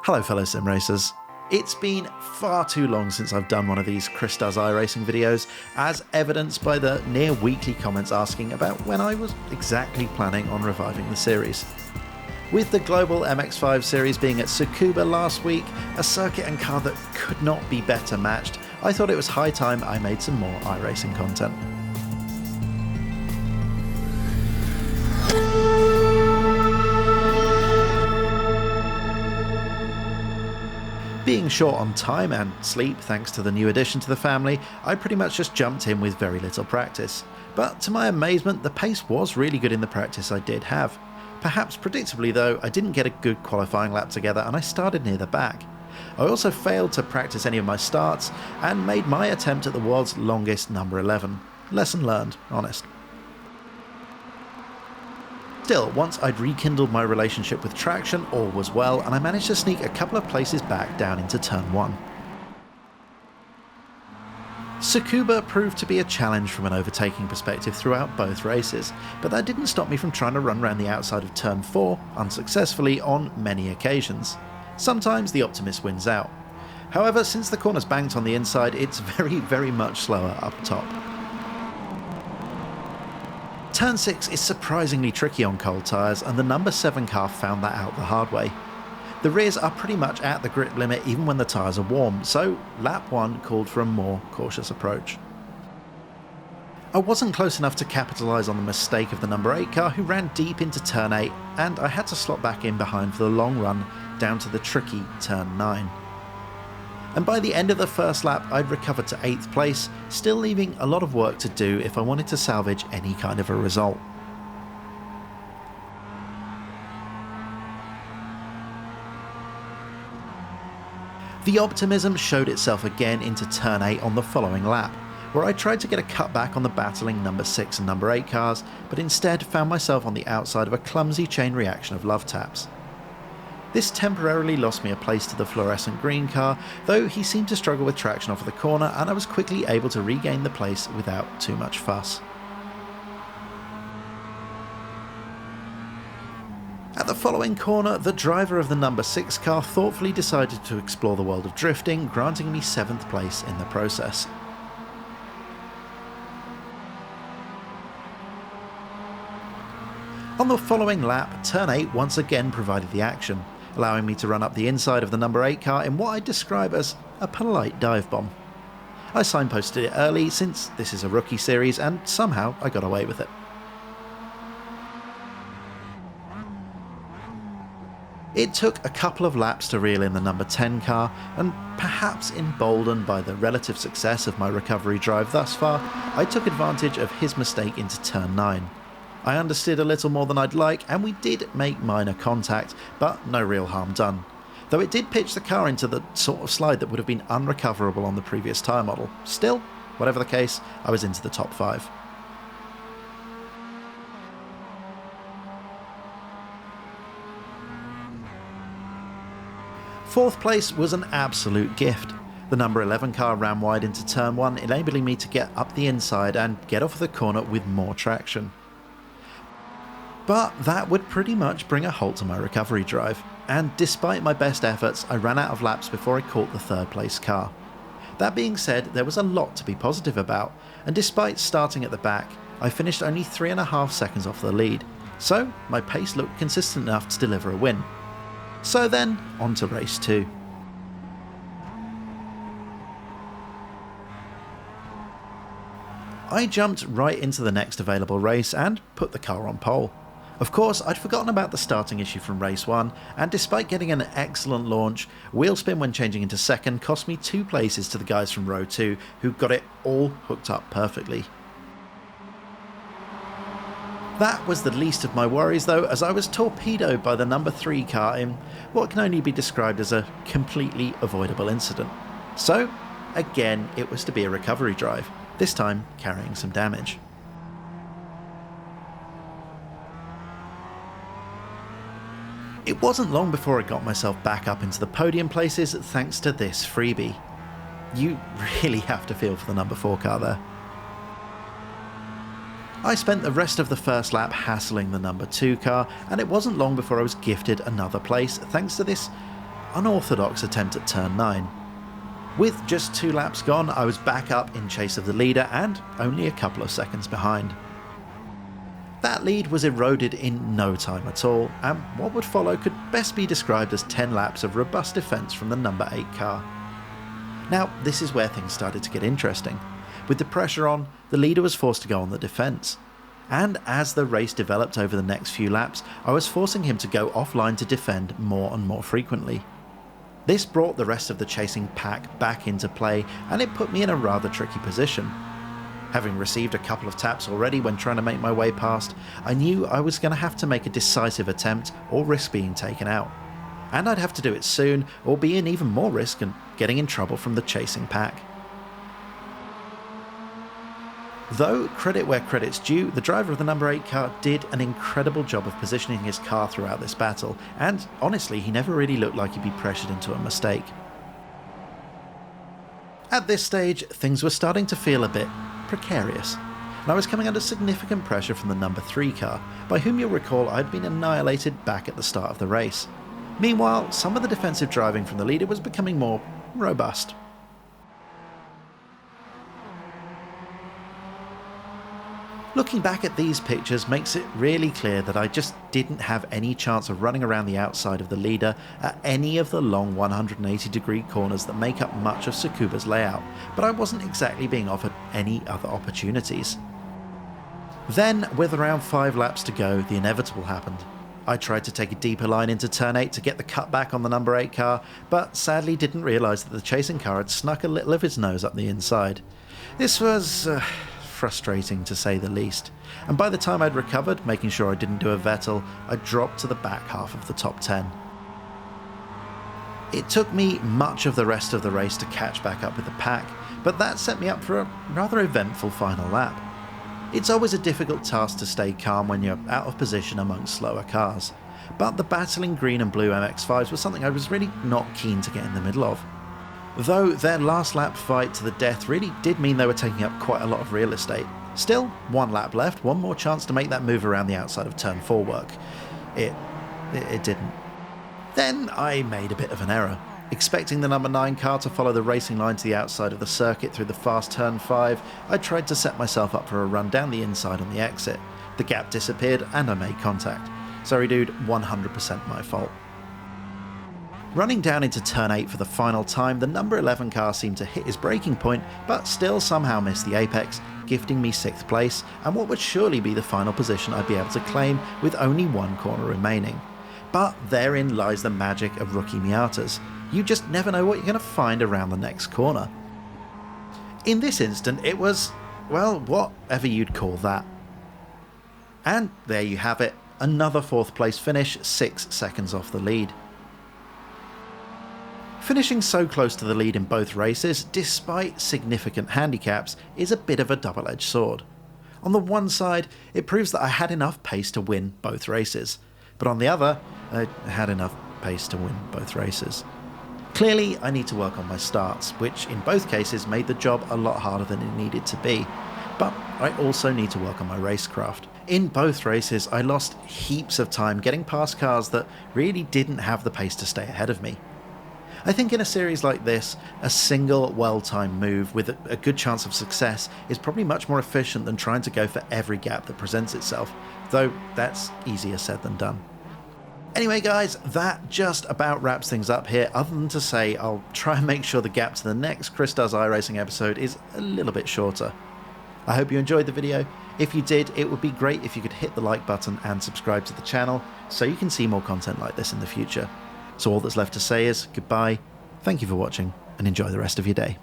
Hello fellow sim racers. It's been far too long since I've done one of these Chris Does iRacing videos, as evidenced by the near weekly comments asking about when I was exactly planning on reviving the series. With the Global MX5 Series being at Tsukuba last week, a circuit and car that could not be better matched, I thought it was high time I made some more iRacing content. Being short on time and sleep thanks to the new addition to the family, I pretty much just jumped in with very little practice. But to my amazement, the pace was really good in the practice I did have. Perhaps predictably though, I didn't get a good qualifying lap together and I started near the back. I also failed to practice any of my starts and made my attempt at the world's longest number 11. Lesson learned, honest. Still, once I'd rekindled my relationship with traction, all was well, and I managed to sneak a couple of places back down into turn 1. Tsukuba proved to be a challenge from an overtaking perspective throughout both races, but that didn't stop me from trying to run around the outside of turn 4, unsuccessfully on many occasions. Sometimes the optimist wins out. However, since the corner's banked on the inside, it's very much slower up top. Turn 6 is surprisingly tricky on cold tyres, and the number 7 car found that out the hard way. The rears are pretty much at the grip limit even when the tyres are warm, so lap 1 called for a more cautious approach. I wasn't close enough to capitalise on the mistake of the number 8 car, who ran deep into turn 8, and I had to slot back in behind for the long run down to the tricky turn 9. And by the end of the first lap, I'd recovered to 8th place, still leaving a lot of work to do if I wanted to salvage any kind of a result. The optimism showed itself again into turn 8 on the following lap, where I tried to get a cutback on the battling number 6 and number 8 cars, but instead found myself on the outside of a clumsy chain reaction of love taps. This temporarily lost me a place to the fluorescent green car, though he seemed to struggle with traction off of the corner, and I was quickly able to regain the place without too much fuss. At the following corner, the driver of the number 6 car thoughtfully decided to explore the world of drifting, granting me 7th place in the process. On the following lap, turn 8 once again provided the action, allowing me to run up the inside of the number 8 car in what I describe as a polite dive bomb. I signposted it early since this is a rookie series, and somehow I got away with it. It took a couple of laps to reel in the number 10 car, and perhaps emboldened by the relative success of my recovery drive thus far, I took advantage of his mistake into turn 9. I understood a little more than I'd like, and we did make minor contact, but no real harm done. Though it did pitch the car into the sort of slide that would have been unrecoverable on the previous tyre model. Still, whatever the case, I was into the top 5. Fourth place was an absolute gift. The number 11 car ran wide into turn 1, enabling me to get up the inside and get off the corner with more traction. But that would pretty much bring a halt to my recovery drive, and despite my best efforts, I ran out of laps before I caught the 3rd place car. That being said, there was a lot to be positive about, and despite starting at the back, I finished only 3.5 seconds off the lead, so my pace looked consistent enough to deliver a win. So then, on to race 2. I jumped right into the next available race and put the car on pole. Of course, I'd forgotten about the starting issue from race 1, and despite getting an excellent launch, wheel spin when changing into 2nd cost me 2 places to the guys from row 2 who got it all hooked up perfectly. That was the least of my worries though, as I was torpedoed by the number 3 car in what can only be described as a completely avoidable incident. So, again, it was to be a recovery drive, this time carrying some damage. It wasn't long before I got myself back up into the podium places thanks to this freebie. You really have to feel for the number 4 car there. I spent the rest of the first lap hassling the number 2 car, and it wasn't long before I was gifted another place thanks to this unorthodox attempt at turn 9. With just 2 laps gone, I was back up in chase of the leader and only a couple of seconds behind. That lead was eroded in no time at all, and what would follow could best be described as 10 laps of robust defence from the number 8 car. Now, this is where things started to get interesting. With the pressure on, the leader was forced to go on the defence. And as the race developed over the next few laps, I was forcing him to go offline to defend more and more frequently. This brought the rest of the chasing pack back into play, and it put me in a rather tricky position. Having received a couple of taps already when trying to make my way past, I knew I was going to have to make a decisive attempt or risk being taken out. And I'd have to do it soon, or be in even more risk and getting in trouble from the chasing pack. Though credit where credit's due, the driver of the number 8 car did an incredible job of positioning his car throughout this battle, and honestly he never really looked like he'd be pressured into a mistake. At this stage, things were starting to feel a bit precarious, and I was coming under significant pressure from the number 3 car, by whom you'll recall I'd been annihilated back at the start of the race. Meanwhile, some of the defensive driving from the leader was becoming more robust. Looking back at these pictures makes it really clear that I just didn't have any chance of running around the outside of the leader at any of the long 180-degree corners that make up much of Tsukuba's layout, but I wasn't exactly being offered any other opportunities. Then, with around 5 laps to go, the inevitable happened. I tried to take a deeper line into turn 8 to get the cutback on the number 8 car, but sadly didn't realise that the chasing car had snuck a little of his nose up the inside. This was frustrating to say the least, and by the time I'd recovered, making sure I didn't do a Vettel, I dropped to the back half of the top 10. It took me much of the rest of the race to catch back up with the pack, but that set me up for a rather eventful final lap. It's always a difficult task to stay calm when you're out of position amongst slower cars, but the battling green and blue MX5s was something I was really not keen to get in the middle of. Though their last lap fight to the death really did mean they were taking up quite a lot of real estate. Still, 1 lap left, one more chance to make that move around the outside of turn 4 work. It didn't. Then I made a bit of an error. Expecting the number 9 car to follow the racing line to the outside of the circuit through the fast turn 5, I tried to set myself up for a run down the inside on the exit. The gap disappeared and I made contact. Sorry dude, 100% my fault. Running down into turn 8 for the final time, the number 11 car seemed to hit his braking point, but still somehow missed the apex, gifting me 6th place and what would surely be the final position I'd be able to claim with only 1 corner remaining. But therein lies the magic of rookie Miatas. You just never know what you're going to find around the next corner. In this instant, it was, well, whatever you'd call that. And there you have it, another 4th place finish, 6 seconds off the lead. Finishing so close to the lead in both races, despite significant handicaps, is a bit of a double-edged sword. On the one side, it proves that I had enough pace to win both races, but on the other, I had enough pace to win both races. Clearly, I need to work on my starts, which in both cases made the job a lot harder than it needed to be, but I also need to work on my racecraft. In both races, I lost heaps of time getting past cars that really didn't have the pace to stay ahead of me. I think in a series like this, a single well-timed move with a good chance of success is probably much more efficient than trying to go for every gap that presents itself, though that's easier said than done. Anyway guys, that just about wraps things up here, other than to say I'll try and make sure the gap to the next Chris Does iRacing episode is a little bit shorter. I hope you enjoyed the video. If you did, it would be great if you could hit the like button and subscribe to the channel so you can see more content like this in the future. So all that's left to say is goodbye, thank you for watching, and enjoy the rest of your day.